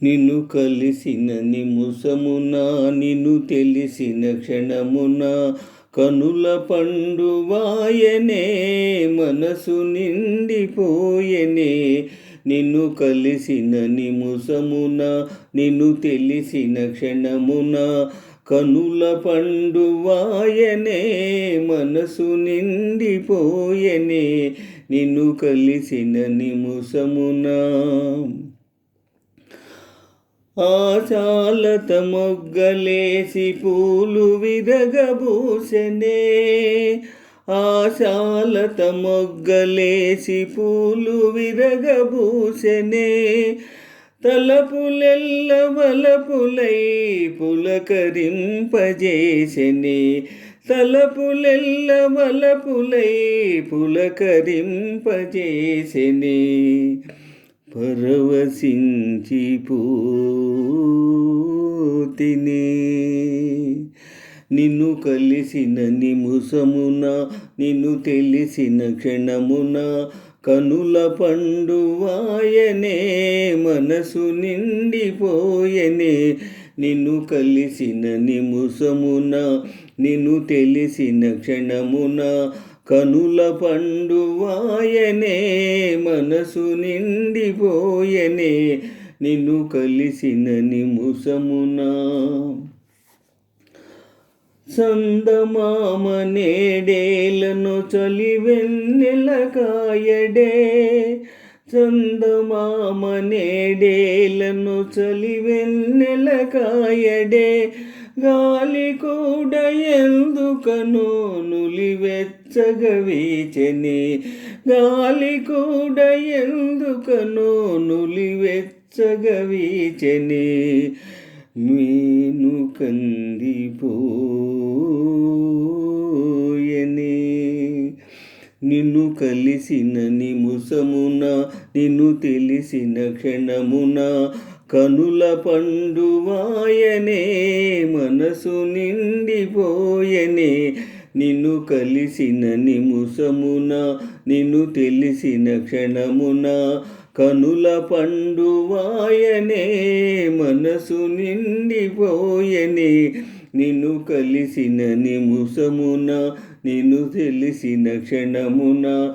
నిన్ను కలిసిన నిముసమున నిన్ను తెలిసిన క్షణమున కనుల పండువాయనే మనసు నిండిపోయెనే. నిన్ను కలిసిన నిముసమున నిన్ను తెలిసిన క్షణమున కనుల పండువాయనే మనసు నిండిపోయెనే. నిన్ను కలిసిన నిముసమున ఆశాలత మొగ్గలేసి పూలు విరగబూసెనే. ఆశాలత మొగ్గలేసి పూలు విరగబూసెనే. తలపులెల్ల వలపులై పులకరింపజేసెనే. తలపులెల్ల వలపులై పులకరింపజేసెనే. పరవశించిపోతిని నిన్ను కలిసిన నిముసమున నిన్ను తెలిసిన క్షణమున కనుల పండువాయనే మనసు నిండిపోయెనే. నిన్ను కలిసిన నిముసమున నిన్ను తెలిసిన క్షణమున కనుల పండువాయనే మనసు నిండిపోయెనే. నిన్ను కలిసిన నిముసమున చందమామ నేడేలను చలివెన్నెల కాయడే. చందమామ నేడేలను చలివెన్నెల కాయడే. గాలి కూడా ఎందుకనో నులివెచ్చగా వీచెనే. గాలి కూడా ఎందుకనో నులివెచ్చగా వీచెనే. మీను కందిపోయెనే. నిన్ను కలిసిన నిముసమున నిన్ను తెలిసిన క్షణమున కనుల పండువాయనే మనసు నిండిపోయెనే. నిన్ను కలిసిన నిముసమున నిన్ను తెలిసిన క్షణమున కనుల పండువాయనే మనసు నిండిపోయెనే. నిన్ను కలిసిన నిముసమున నిన్ను తెలిసిన క్షణమున